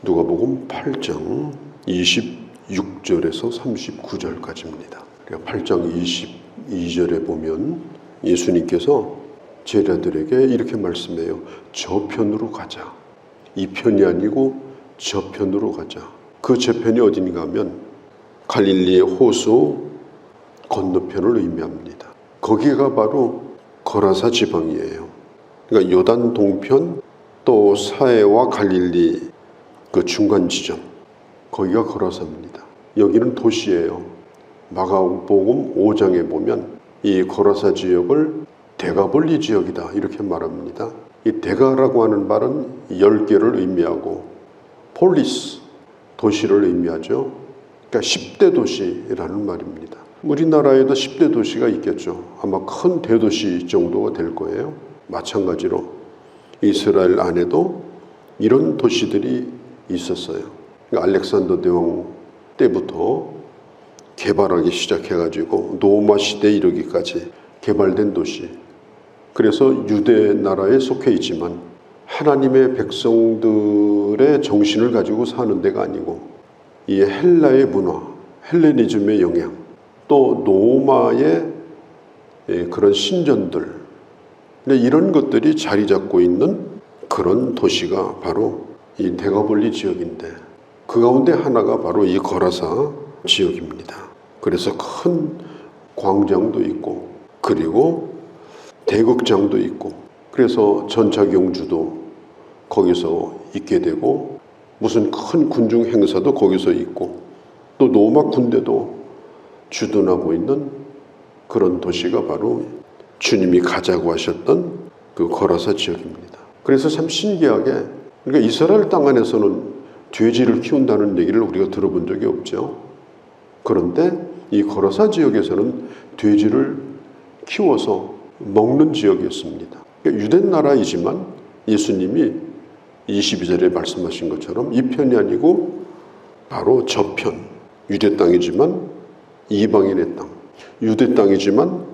누가복음 8장 26절에서 39절까지입니다. 8장 22절에 보면 예수님께서 제자들에게 이렇게 말씀해요. 저편으로 가자. 이 편이 아니고 저편으로 가자. 그 저편이 어딘가 하면 갈릴리의 호수 건너편을 의미합니다. 거기가 바로 거라사 지방이에요. 그러니까 요단 동편 또 사해와 갈릴리 그 중간 지점, 거기가 거라사입니다. 여기는 도시예요. 마가복음 5장에 보면 이 거라사 지역을 데가볼리 지역이다 이렇게 말합니다. 이 데가라고 하는 말은 10개를 의미하고 폴리스, 도시를 의미하죠. 그러니까 10대 도시라는 말입니다. 우리나라에도 10대 도시가 있겠죠. 아마 큰 대도시 정도가 될 거예요. 마찬가지로 이스라엘 안에도 이런 도시들이 있었어요. 그러니까 알렉산더 대왕 때부터 개발하기 시작해가지고 노마 시대에 이르기까지 개발된 도시. 그래서 유대 나라에 속해 있지만 하나님의 백성들의 정신을 가지고 사는 데가 아니고 이 헬라의 문화, 헬레니즘의 영향, 또 로마의 그런 신전들, 이런 것들이 자리 잡고 있는 그런 도시가 바로 이 데가볼리 지역인데 그 가운데 하나가 바로 이 거라사 지역입니다. 그래서 큰 광장도 있고 그리고 대극장도 있고 그래서 전차경주도 거기서 있게 되고 무슨 큰 군중 행사도 거기서 있고 또 로마 군대도 주둔하고 있는 그런 도시가 바로 주님이 가자고 하셨던 그 거라사 지역입니다. 그래서 참 신기하게 그러니까 이스라엘 땅 안에서는 돼지를 키운다는 얘기를 우리가 들어본 적이 없죠. 그런데 이 거라사 지역에서는 돼지를 키워서 먹는 지역이었습니다. 그러니까 유대 나라이지만 예수님이 22절에 말씀하신 것처럼 이 편이 아니고 바로 저편, 유대 땅이지만 이방인의 땅, 유대 땅이지만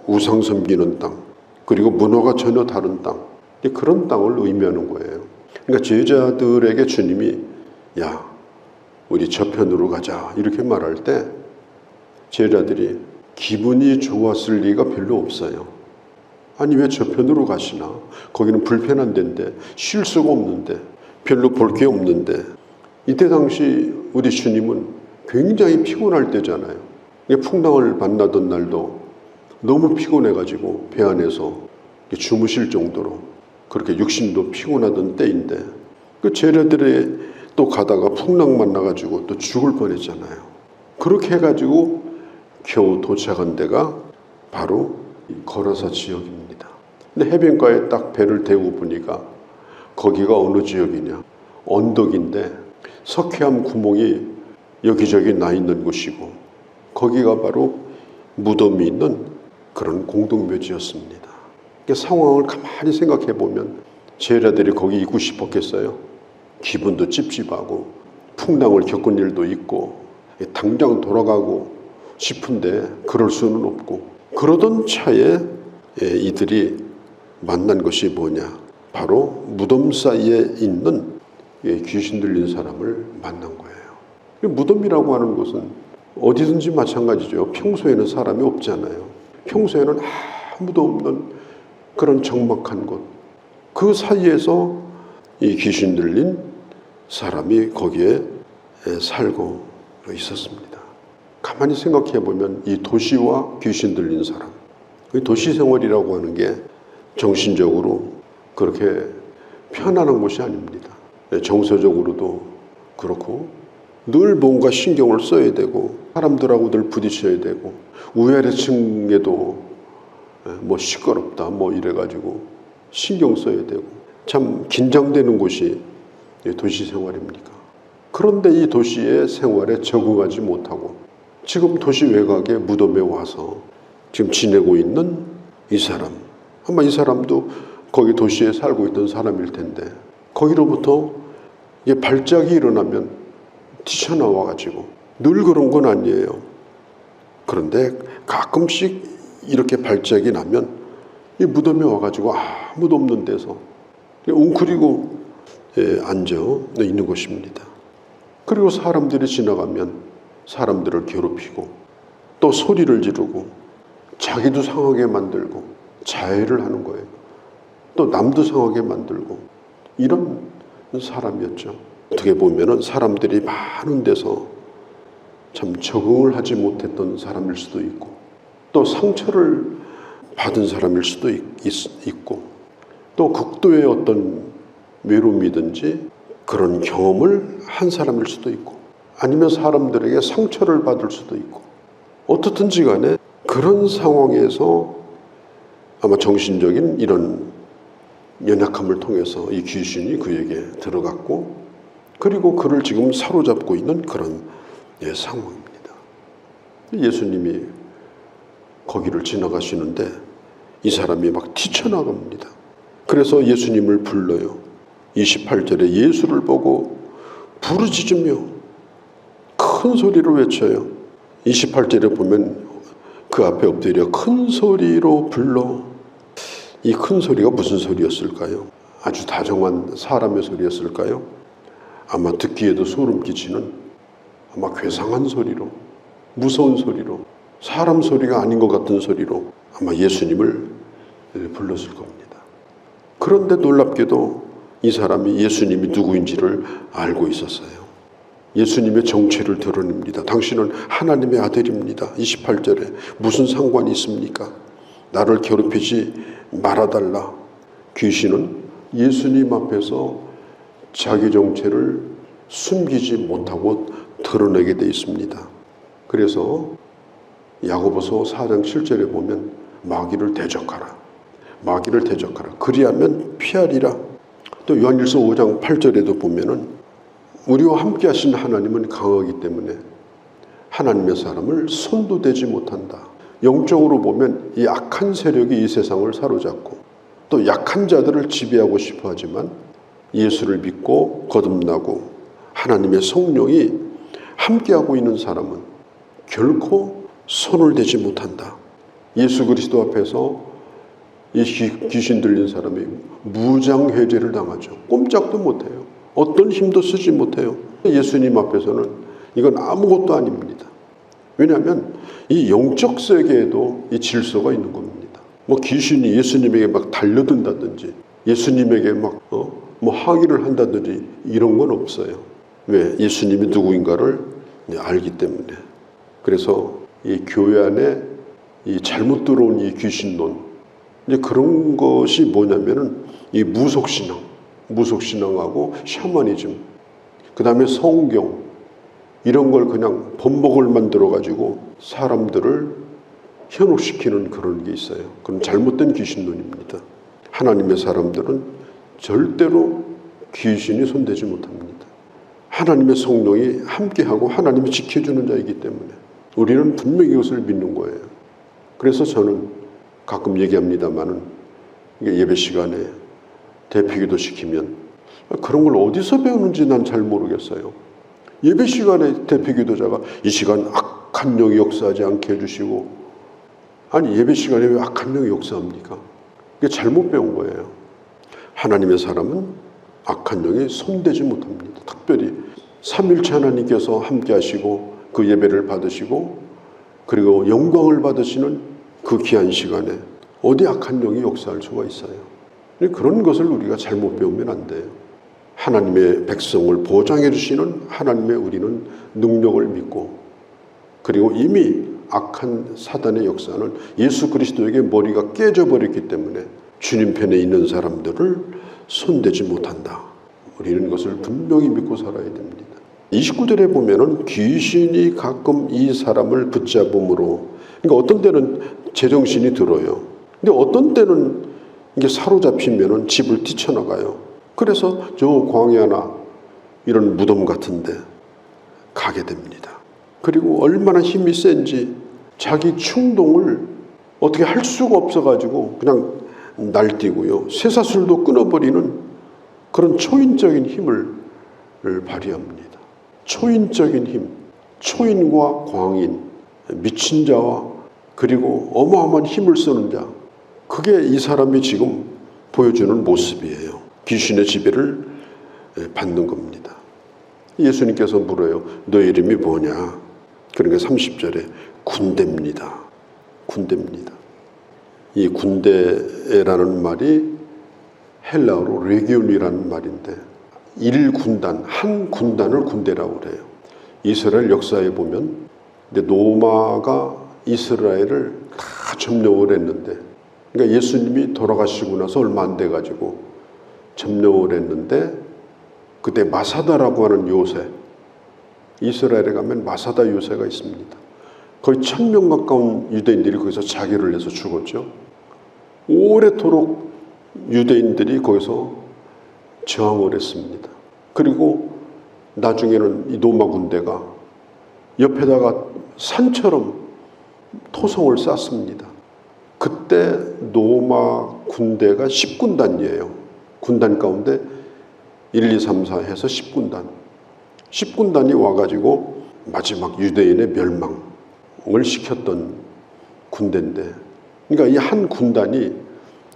우상 섬기는 땅, 그리고 문화가 전혀 다른 땅, 그런 땅을 의미하는 거예요. 그러니까 제자들에게 주님이 야, 우리 저편으로 가자 이렇게 말할 때 제자들이 기분이 좋았을 리가 별로 없어요. 아니 왜 저편으로 가시나? 거기는 불편한 데인데 쉴 수가 없는데 별로 볼 게 없는데. 이때 당시 우리 주님은 굉장히 피곤할 때잖아요. 풍랑을 만나던 날도 너무 피곤해가지고 배 안에서 주무실 정도로 그렇게 육신도 피곤하던 때인데 그 제자들이 또 가다가 풍랑 만나가지고 또 죽을 뻔했잖아요. 그렇게 해가지고 겨우 도착한 데가 바로 거라사 지역입니다. 근데 해변가에 딱 배를 대고 보니까 거기가 어느 지역이냐? 언덕인데 석회암 구멍이 여기저기 나 있는 곳이고 거기가 바로 무덤이 있는 그런 공동묘지였습니다. 상황을 가만히 생각해 보면 제자들이 거기 있고 싶었겠어요? 기분도 찝찝하고 풍랑을 겪은 일도 있고 당장 돌아가고 싶은데 그럴 수는 없고 그러던 차에 이들이 만난 것이 뭐냐? 바로 무덤 사이에 있는 귀신 들린 사람을 만난 거예요. 무덤이라고 하는 것은 어디든지 마찬가지죠. 평소에는 사람이 없잖아요. 평소에는 아무도 없는 그런 적막한 곳, 그 사이에서 이 귀신 들린 사람이 거기에 살고 있었습니다. 가만히 생각해 보면 이 도시와 귀신 들린 사람, 도시 생활이라고 하는 게 정신적으로 그렇게 편안한 곳이 아닙니다. 정서적으로도 그렇고 늘 뭔가 신경을 써야 되고 사람들하고 늘 부딪혀야 되고 우회래층에도 뭐 시끄럽다 뭐 이래가지고 신경 써야 되고 참 긴장되는 곳이 도시 생활입니까? 그런데 이 도시의 생활에 적응하지 못하고 지금 도시 외곽의 무덤에 와서 지금 지내고 있는 이 사람, 아마 이 사람도 거기 도시에 살고 있던 사람일 텐데 거기로부터 이게 발작이 일어나면 튀쳐나와가지고 늘 그런 건 아니에요. 그런데 가끔씩 이렇게 발작이 나면 이 무덤에 와가지고 아무도 없는 데서 웅크리고 앉아 있는 것입니다. 그리고 사람들이 지나가면 사람들을 괴롭히고 또 소리를 지르고 자기도 상하게 만들고 자해를 하는 거예요. 또 남도 상하게 만들고 이런 사람이었죠. 어떻게 보면 사람들이 많은 데서 참 적응을 하지 못했던 사람일 수도 있고 또 상처를 받은 사람일 수도 있고 또 극도의 어떤 외로움이든지 그런 경험을 한 사람일 수도 있고 아니면 사람들에게 상처를 받을 수도 있고 어떻든지 간에 그런 상황에서 아마 정신적인 이런 연약함을 통해서 이 귀신이 그에게 들어갔고 그리고 그를 지금 사로잡고 있는 그런 상황입니다. 예수님이 거기를 지나가시는데 이 사람이 막 튀쳐나갑니다. 그래서 예수님을 불러요. 28절에 예수를 보고 부르짖으며 큰 소리로 외쳐요. 28절에 보면 그 앞에 엎드려 큰 소리로 불러. 이 큰 소리가 무슨 소리였을까요? 아주 다정한 사람의 소리였을까요? 아마 듣기에도 소름 끼치는 아마 괴상한 소리로 무서운 소리로 사람 소리가 아닌 것 같은 소리로 아마 예수님을 불렀을 겁니다. 그런데 놀랍게도 이 사람이 예수님이 누구인지를 알고 있었어요. 예수님의 정체를 드러냅니다. 당신은 하나님의 아들입니다. 28절에 무슨 상관이 있습니까? 나를 괴롭히지 말아달라. 귀신은 예수님 앞에서 자기 정체를 숨기지 못하고 드러내게 돼 있습니다. 그래서 야고보서 4장 7절에 보면 마귀를 대적하라. 마귀를 대적하라. 그리하면 피하리라. 또 요한일서 5장 8절에도 보면은 우리와 함께 하신 하나님은 강하기 때문에 하나님의 사람을 손도 대지 못한다. 영적으로 보면 이 악한 세력이 이 세상을 사로잡고 또 약한 자들을 지배하고 싶어 하지만 예수를 믿고 거듭나고 하나님의 성령이 함께하고 있는 사람은 결코 손을 대지 못한다. 예수 그리스도 앞에서 이 귀신 들린 사람이 무장해제를 당하죠. 꼼짝도 못해요. 어떤 힘도 쓰지 못해요. 예수님 앞에서는 이건 아무것도 아닙니다. 왜냐하면 이 영적 세계에도 이 질서가 있는 겁니다. 뭐 귀신이 예수님에게 막 달려든다든지 예수님에게 막 항의를 한다든지 이런 건 없어요. 왜? 예수님이 누구인가를 알기 때문에. 그래서 이 교회 안에 이 잘못 들어온 이 귀신론, 이제 그런 것이 뭐냐면은 이 무속신앙하고 샤머니즘, 그 다음에 성경, 이런 걸 그냥 본목을 만들어가지고 사람들을 현혹시키는 그런 게 있어요. 그건 잘못된 귀신론입니다. 하나님의 사람들은 절대로 귀신이 손대지 못합니다. 하나님의 성령이 함께하고 하나님이 지켜주는 자이기 때문에 우리는 분명히 이것을 믿는 거예요. 그래서 저는 가끔 얘기합니다마는 예배 시간에 대피기도 시키면 그런 걸 어디서 배우는지 난 잘 모르겠어요. 예배 시간에 대피기도자가 이 시간 악한 영이 역사하지 않게 해주시고, 아니 예배 시간에 왜 악한 영이 역사합니까? 이게 잘못 배운 거예요. 하나님의 사람은 악한 영이 손대지 못합니다. 특별히 삼일체 하나님께서 함께 하시고 그 예배를 받으시고 그리고 영광을 받으시는 그 귀한 시간에 어디 악한 영이 역사할 수가 있어요. 그런 것을 우리가 잘못 배우면 안 돼요. 하나님의 백성을 보장해 주시는 하나님의 우리는 능력을 믿고, 그리고 이미 악한 사단의 역사는 예수 그리스도에게 머리가 깨져버렸기 때문에 주님 편에 있는 사람들을 손대지 못한다. 우리는 이것을 분명히 믿고 살아야 됩니다. 29절에 보면은 귀신이 가끔 이 사람을 붙잡음으로, 그러니까 어떤 때는 제정신이 들어요. 근데 어떤 때는 이게 사로잡히면은 집을 뛰쳐나가요. 그래서 저 광야나 이런 무덤 같은데 가게 됩니다. 그리고 얼마나 힘이 센지 자기 충동을 어떻게 할 수가 없어가지고 그냥 날뛰고요. 쇠사슬도 끊어버리는 그런 초인적인 힘을 발휘합니다. 초인적인 힘, 초인과 광인, 미친 자와 그리고 어마어마한 힘을 쓰는 자, 그게 이 사람이 지금 보여주는 모습이에요. 귀신의 지배를 받는 겁니다. 예수님께서 물어요. 너 이름이 뭐냐? 그러니까 30절에 군대입니다. 군대입니다. 이 군대라는 말이 헬라어로 레기온이라는 말인데 1군단, 한 군단을 군대라고 그래요. 이스라엘 역사에 보면 로마가 이스라엘을 다 점령을 했는데, 그러니까 예수님이 돌아가시고 나서 얼마 안 돼가지고 점령을 했는데, 그때 마사다라고 하는 요새, 이스라엘에 가면 마사다 요새가 있습니다. 거의 1000명 가까운 유대인들이 거기서 자기를 내서 죽었죠. 오래도록 유대인들이 거기서 저항을 했습니다. 그리고 나중에는 이 로마 군대가 옆에다가 산처럼 토성을 쌓습니다. 그때 로마 군대가 10군단이에요. 군단 가운데 1, 2, 3, 4 해서 10군단. 10군단이 와가지고 마지막 유대인의 멸망을 시켰던 군대인데, 그러니까 이 한 군단이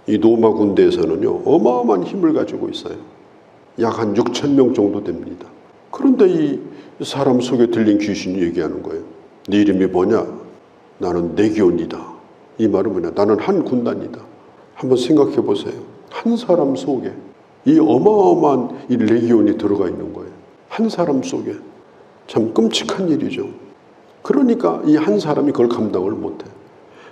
이 로마 군대에서는요 어마어마한 힘을 가지고 있어요. 약 한 6,000명 정도 됩니다. 그런데 이 사람 속에 들린 귀신이 얘기하는 거예요. 네 이름이 뭐냐? 나는 레기온이다. 이 말은 뭐냐? 나는 한 군단이다. 한번 생각해 보세요. 한 사람 속에 이 어마어마한 이 레기온이 들어가 있는 거예요. 한 사람 속에. 참 끔찍한 일이죠. 그러니까 이 한 사람이 그걸 감당을 못해.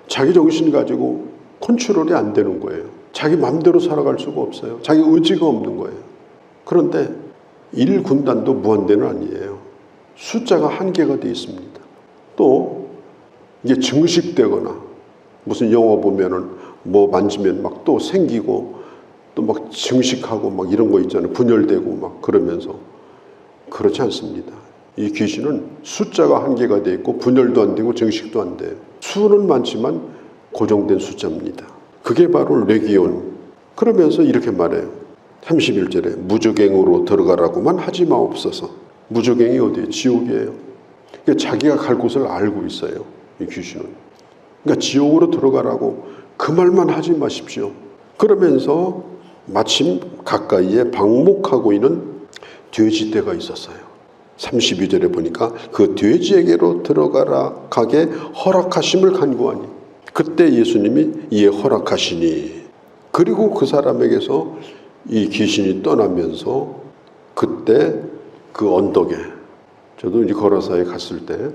자기 정신 가지고 컨트롤이 안 되는 거예요. 자기 마음대로 살아갈 수가 없어요. 자기 의지가 없는 거예요. 그런데 1군단도 무한대는 아니에요. 숫자가 한계가 되어 있습니다. 또 이게 증식되거나 무슨 영화 보면은 뭐 만지면 막 또 생기고 또 막 증식하고 막 이런 거 있잖아요. 분열되고 막 그러면서, 그렇지 않습니다. 이 귀신은 숫자가 한계가 되어 있고 분열도 안 되고 증식도 안 돼요. 수는 많지만 고정된 숫자입니다. 그게 바로 레기온. 그러면서 이렇게 말해요. 31절에 무저갱으로 들어가라고만 하지 마옵소서. 무저갱이 어디예요? 지옥이에요. 그러니까 자기가 갈 곳을 알고 있어요. 이 귀신은. 그러니까 지옥으로 들어가라고 그 말만 하지 마십시오. 그러면서 마침 가까이에 방목하고 있는 돼지떼가 있었어요. 32절에 보니까 그 돼지에게로 가게 허락하심을 간구하니, 그때 예수님이 이에 허락하시니, 그리고 그 사람에게서 이 귀신이 떠나면서 그때 그 언덕에, 저도 이제 걸어서에 갔을 때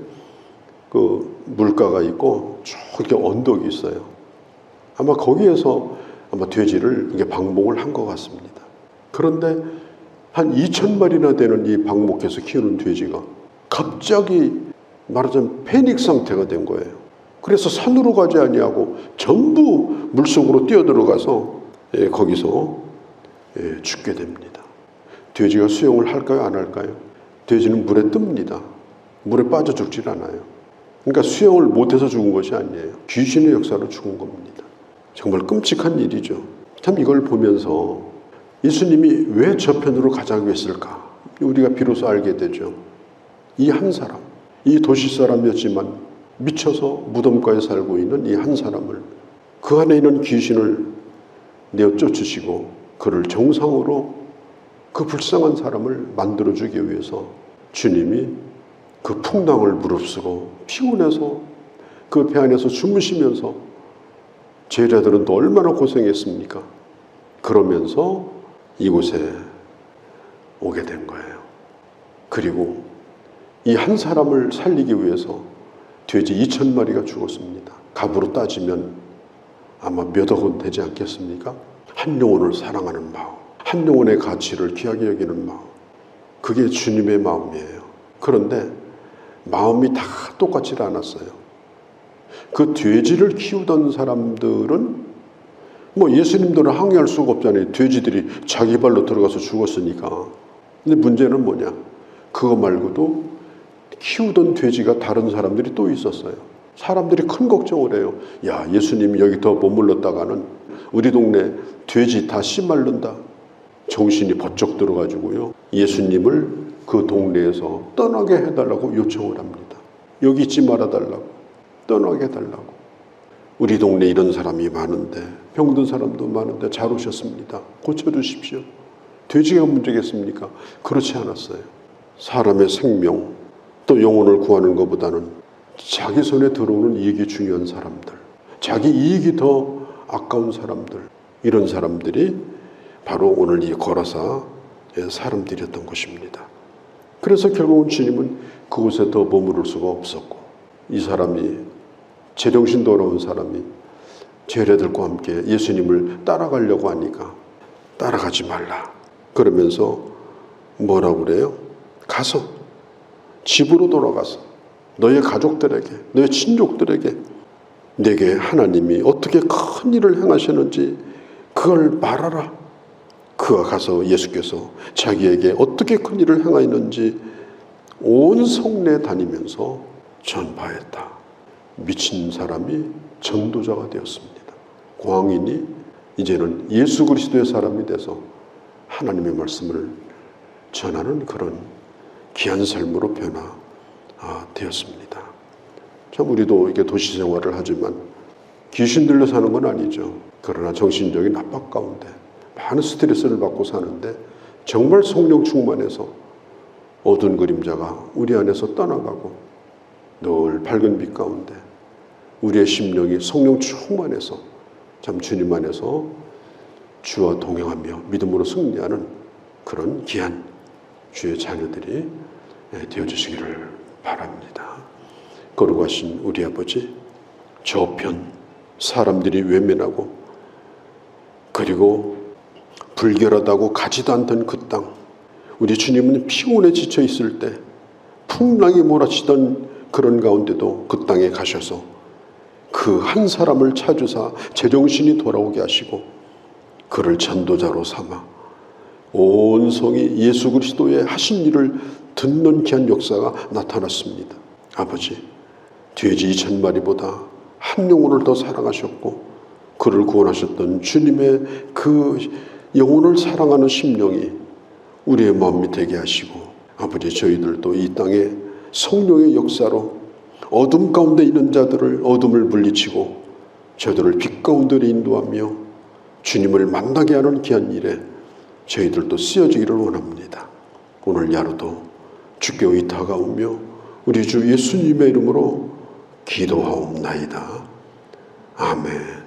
그 물가가 있고 쭉 이렇게 언덕이 있어요. 아마 거기에서 아마 돼지를 이게 방목을 한 것 같습니다. 그런데 한 2,000마리나 되는 이 방목해서 키우는 돼지가 갑자기 말하자면 패닉 상태가 된 거예요. 그래서 산으로 가지 아니하고 전부 물속으로 뛰어들어가서 거기서 죽게 됩니다. 돼지가 수영을 할까요? 안 할까요? 돼지는 물에 뜹니다. 물에 빠져 죽질 않아요. 그러니까 수영을 못해서 죽은 것이 아니에요. 귀신의 역사로 죽은 겁니다. 정말 끔찍한 일이죠. 참 이걸 보면서 예수님이 왜 저편으로 가자고 했을까? 우리가 비로소 알게 되죠. 이 한 사람, 이 도시 사람이었지만 미쳐서 무덤가에 살고 있는 이 한 사람을, 그 안에 있는 귀신을 내어 쫓으시고 그를 정상으로, 그 불쌍한 사람을 만들어주기 위해서 주님이 그 풍랑을 무릅쓰고 피곤해서 그 배 안에서 주무시면서, 제자들은 또 얼마나 고생했습니까? 그러면서 이곳에 오게 된 거예요. 그리고 이 한 사람을 살리기 위해서 돼지 2,000마리가 죽었습니다. 값으로 따지면 아마 몇 억은 되지 않겠습니까? 한 영혼을 사랑하는 마음, 한 영혼의 가치를 귀하게 여기는 마음, 그게 주님의 마음이에요. 그런데 마음이 다 똑같지 않았어요. 그 돼지를 키우던 사람들은 뭐 예수님들은 항의할 수가 없잖아요. 돼지들이 자기 발로 들어가서 죽었으니까. 근데 문제는 뭐냐? 그거 말고도 키우던 돼지가 다른 사람들이 또 있었어요. 사람들이 큰 걱정을 해요. 야, 예수님이 여기 더 머물렀다가는 우리 동네 돼지 다 씨말른다. 정신이 번쩍 들어가지고요, 예수님을 그 동네에서 떠나게 해달라고 요청을 합니다. 여기 있지 말아달라고, 떠나게 해달라고. 우리 동네 이런 사람이 많은데, 병든 사람도 많은데 잘 오셨습니다. 고쳐주십시오. 돼지가 문제겠습니까? 그렇지 않았어요. 사람의 생명 또 영혼을 구하는 것보다는 자기 손에 들어오는 이익이 중요한 사람들, 자기 이익이 더 아까운 사람들, 이런 사람들이 바로 오늘 이 거라사의 사람들이었던 것입니다. 그래서 결국은 주님은 그곳에 더 머무를 수가 없었고, 이 사람이 제정신 돌아온 사람이 제자들과 함께 예수님을 따라가려고 하니까 따라가지 말라 그러면서 뭐라고 그래요? 가서 집으로 돌아가서 너의 가족들에게, 너의 친족들에게 내게 하나님이 어떻게 큰 일을 행하셨는지 그걸 말하라. 그가 가서 예수께서 자기에게 어떻게 큰 일을 행하였는지 온 성내에 다니면서 전파했다. 미친 사람이 전도자가 되었습니다. 광인이 이제는 예수 그리스도의 사람이 돼서 하나님의 말씀을 전하는 그런 귀한 삶으로 변화되었습니다. 참 우리도 이게 도시 생활을 하지만 귀신 들려 사는 건 아니죠. 그러나 정신적인 압박 가운데 많은 스트레스를 받고 사는데 정말 성령 충만해서 어두운 그림자가 우리 안에서 떠나가고 늘 밝은 빛 가운데 우리의 심령이 성령 충만해서 참 주님 안에서 주와 동행하며 믿음으로 승리하는 그런 귀한 주의 자녀들이 되어주시기를 바랍니다. 거룩하신 우리 아버지, 저편 사람들이 외면하고 그리고 불결하다고 가지도 않던 그 땅, 우리 주님은 피곤에 지쳐 있을 때 풍랑이 몰아치던 그런 가운데도 그 땅에 가셔서 그 한 사람을 찾으사 제정신이 돌아오게 하시고 그를 전도자로 삼아 온 성이 예수 그리스도의 하신 일을 듣는 귀한 역사가 나타났습니다. 아버지, 돼지 2000마리보다 한 영혼을 더 사랑하셨고 그를 구원하셨던 주님의 그 영혼을 사랑하는 심령이 우리의 마음이 되게 하시고, 아버지, 저희들도 이 땅에 성령의 역사로 어둠 가운데 있는 자들을 어둠을 물리치고 저들을 빛 가운데로 인도하며 주님을 만나게 하는 귀한 일에 저희들도 쓰여지기를 원합니다. 오늘 야로도 주께 의탁하오며 우리 주 예수님의 이름으로 기도하옵나이다. 아멘.